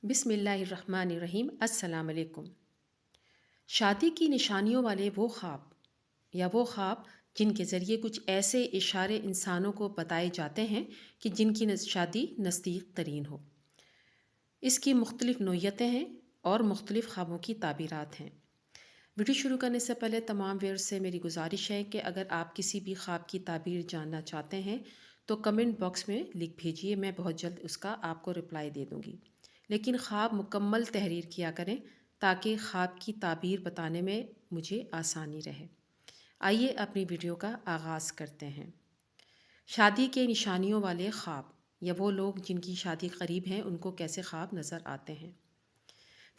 बिस्मिल्लाहिर्रहमानिर्रहीम। अस्सलाम वालेकुम। शादी की निशानियों वाले वो ख्वाब या वो ख्वाब जिनके ज़रिए कुछ ऐसे इशारे इंसानों को बताए जाते हैं कि जिनकी शादी नज़दीक तरीन हो। इसकी मुख्तलिफ़ नोयतें हैं और मुख्तलिफ़ ख्वाबों की ताबीरात हैं। वीडियो शुरू करने से पहले तमाम व्यूअर्स से मेरी गुजारिश है कि अगर आप किसी भी ख्वाब की ताबीर जानना चाहते हैं तो कमेंट बॉक्स में लिख भेजिए, मैं बहुत जल्द उसका आपको रिप्लाई दे दूँगी। लेकिन ख्वाब मुकम्मल तहरीर किया करें ताकि ख्वाब की ताबीर बताने में मुझे आसानी रहे। आइए अपनी वीडियो का आगाज़ करते हैं। शादी के निशानियों वाले ख्वाब या वो लोग जिनकी शादी करीब हैं उनको कैसे ख्वाब नज़र आते हैं।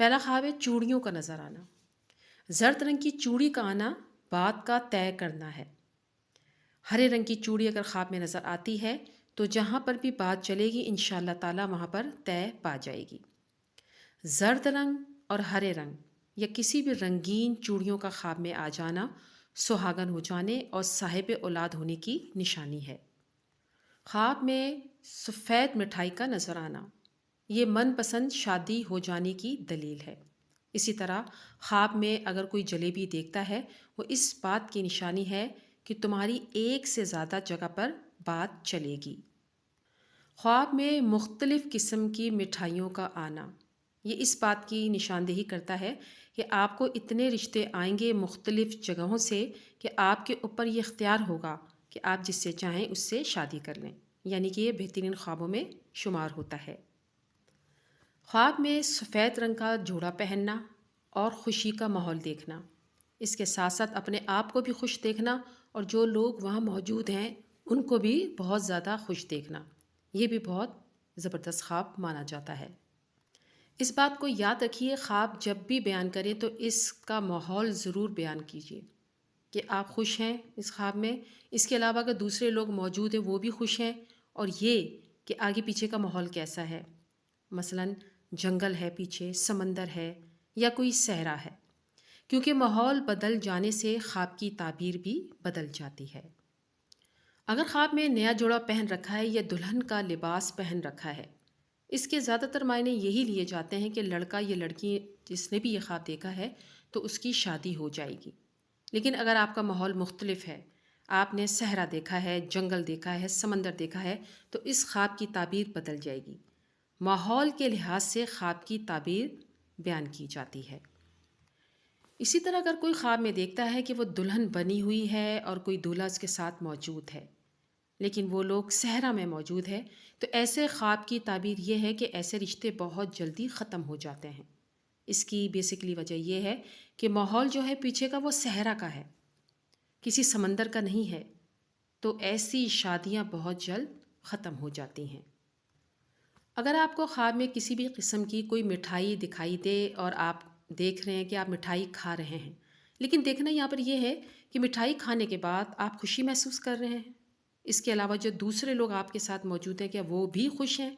पहला ख्वाब है चूड़ियों का नज़र आना। जर्द रंग की चूड़ी का आना बात का तय करना है। हरे रंग की चूड़ी अगर ख्वाब में नज़र आती है तो जहाँ पर भी बात चलेगी इंशाअल्लाह ताला वहाँ पर तय पा जाएगी। जर्द रंग और हरे रंग या किसी भी रंगीन चूड़ियों का ख्वाब में आ जाना सुहागन हो जाने और साहिब औलाद होने की निशानी है। ख्वाब में सफ़ेद मिठाई का नज़र आना ये मनपसंद शादी हो जाने की दलील है। इसी तरह ख्वाब में अगर कोई जलेबी देखता है वो इस बात की निशानी है कि तुम्हारी एक से ज़्यादा जगह पर बात चलेगी। ख्वाब में मुख्तलिफ़ किस्म की मिठाइयों का आना ये इस बात की निशानदेही करता है कि आपको इतने रिश्ते आएंगे मुख्तलिफ़ जगहों से कि आपके ऊपर ये इख्तियार होगा कि आप जिससे चाहें उससे शादी कर लें, यानी कि ये बेहतरीन ख्वाबों में शुमार होता है। ख्वाब में सफ़ेद रंग का जोड़ा पहनना और ख़ुशी का माहौल देखना, इसके साथ साथ अपने आप को भी खुश देखना और जो लोग वहाँ मौजूद हैं उनको भी बहुत ज़्यादा खुश देखना, ये भी बहुत ज़बरदस्त ख्वाब माना जाता है। इस बात को याद रखिए, ख्वाब जब भी बयान करें तो इसका माहौल ज़रूर बयान कीजिए कि आप खुश हैं इस ख्वाब में। इसके अलावा अगर दूसरे लोग मौजूद हैं वो भी खुश हैं, और ये कि आगे पीछे का माहौल कैसा है, मसलन जंगल है पीछे, समंदर है या कोई सहरा है, क्योंकि माहौल बदल जाने से ख्वाब की ताबीर भी बदल जाती है। अगर ख्वाब में नया जोड़ा पहन रखा है या दुल्हन का लिबास पहन रखा है, इसके ज़्यादातर मायने यही लिए जाते हैं कि लड़का या लड़की जिसने भी ये ख्वाब देखा है तो उसकी शादी हो जाएगी। लेकिन अगर आपका माहौल मुख्तलिफ है, आपने सहरा देखा है, जंगल देखा है, समंदर देखा है, तो इस ख्वाब की ताबीर बदल जाएगी। माहौल के लिहाज से ख्वाब की ताबीर बयान की जाती है। इसी तरह अगर कोई ख्वाब में देखता है कि वो दुल्हन बनी हुई है और कोई दूल्हा उसके साथ मौजूद है, लेकिन वो लोग सहरा में मौजूद है, तो ऐसे ख्वाब की ताबीर ये है कि ऐसे रिश्ते बहुत जल्दी ख़त्म हो जाते हैं। इसकी बेसिकली वजह यह है कि माहौल जो है पीछे का वो सहरा का है, किसी समंदर का नहीं है, तो ऐसी शादियां बहुत जल्द ख़त्म हो जाती हैं। अगर आपको ख्वाब में किसी भी किस्म की कोई मिठाई दिखाई दे और आप देख रहे हैं कि आप मिठाई खा रहे हैं, लेकिन देखना यहाँ पर यह है कि मिठाई खाने के बाद आप खुशी महसूस कर रहे हैं, इसके अलावा जो दूसरे लोग आपके साथ मौजूद हैं क्या वो भी खुश हैं,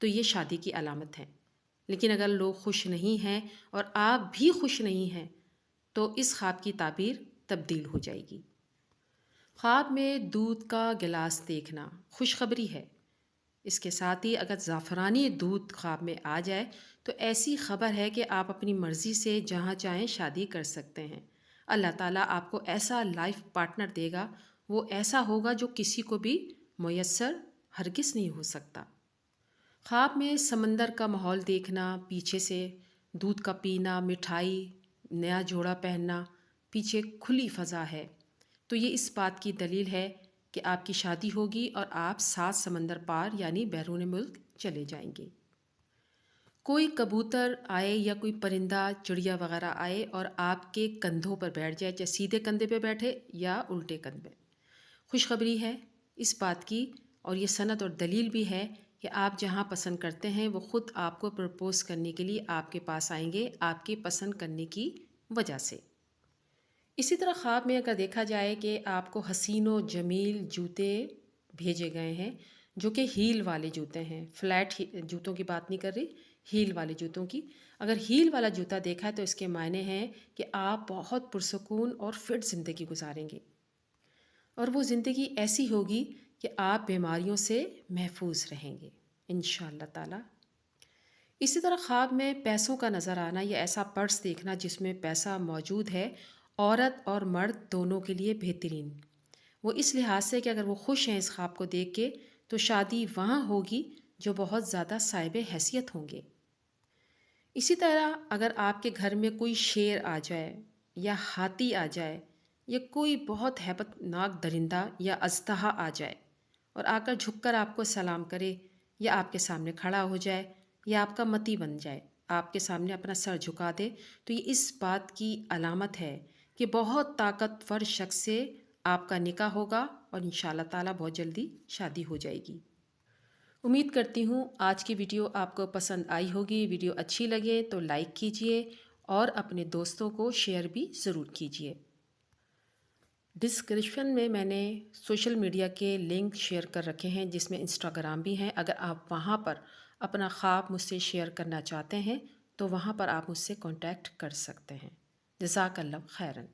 तो ये शादी की अलामत है। लेकिन अगर लोग खुश नहीं हैं और आप भी खुश नहीं हैं तो इस ख्वाब की ताबीर तब्दील हो जाएगी। ख्वाब में दूध का गिलास देखना खुशखबरी है। इसके साथ ही अगर ज़ाफ़रानी दूध ख्वाब में आ जाए तो ऐसी खबर है कि आप अपनी मर्ज़ी से जहाँ चाहें शादी कर सकते हैं। अल्लाह ताला आपको ऐसा लाइफ पार्टनर देगा, वो ऐसा होगा जो किसी को भी मुयस्सर हरगिज़ नहीं हो सकता। ख्वाब में समंदर का माहौल देखना, पीछे से दूध का पीना, मिठाई, नया जोड़ा पहनना, पीछे खुली फ़ज़ा है, तो ये इस बात की दलील है कि आपकी शादी होगी और आप 7 समंदर पार यानी बैरून मुल्क चले जाएंगे। कोई कबूतर आए या कोई परिंदा चिड़िया वगैरह आए और आपके कंधों पर बैठ जाए, चाहे सीधे कंधे पे बैठे या उल्टे कंधे, खुशखबरी है इस बात की, और ये सनद और दलील भी है कि आप जहाँ पसंद करते हैं वो ख़ुद आपको प्रपोज़ करने के लिए आपके पास आएंगे, आपके पसंद करने की वजह से। इसी तरह ख्वाब में अगर देखा जाए कि आपको हसीन व जमील जूते भेजे गए हैं, जो कि हील वाले जूते हैं, फ्लैट जूतों की बात नहीं कर रही, हील वाले जूतों की। अगर हील वाला जूता देखा है तो इसके मायने हैं कि आप बहुत पुरसकून और फिट ज़िंदगी गुजारेंगे, और वो ज़िंदगी ऐसी होगी कि आप बीमारियों से महफूज रहेंगे इंशाअल्लाह ताला। اسی طرح خواب میں پیسوں کا نظر آنا یا ایسا پرس دیکھنا جس میں پیسہ موجود ہے، عورت اور مرد دونوں کے لیے بہترین۔ وہ اس لحاظ سے کہ اگر وہ خوش ہیں اس خواب کو دیکھ کے تو شادی وہاں ہوگی جو بہت زیادہ صاحب حیثیت ہوں گے۔ اسی طرح اگر آپ کے گھر میں کوئی شیر آ جائے یا ہاتھی آ جائے یا کوئی بہت ہیبت ناک درندہ یا اژدہا آ جائے اور آ کر جھک کر آپ کو سلام کرے یا آپ کے سامنے کھڑا ہو جائے یا آپ کا متی بن جائے، آپ کے سامنے اپنا سر جھکا دے، تو یہ اس بات کی علامت ہے کہ بہت طاقتور شخص سے آپ کا نکاح ہوگا اور انشاءاللہ تعالیٰ بہت جلدی شادی ہو جائے گی۔ امید کرتی ہوں آج کی ویڈیو آپ کو پسند آئی ہوگی۔ ویڈیو اچھی لگے تو لائک کیجئے اور اپنے دوستوں کو شیئر بھی ضرور کیجئے۔ ڈسکرپشن میں نے سوشل میڈیا کے لنک شیئر کر رکھے ہیں جس میں انسٹاگرام بھی ہیں۔ اگر آپ وہاں پر اپنا خواب مجھ سے شیئر کرنا چاہتے ہیں تو وہاں پر آپ مجھ سے کانٹیکٹ کر سکتے ہیں۔ جزاک اللہ خیراً۔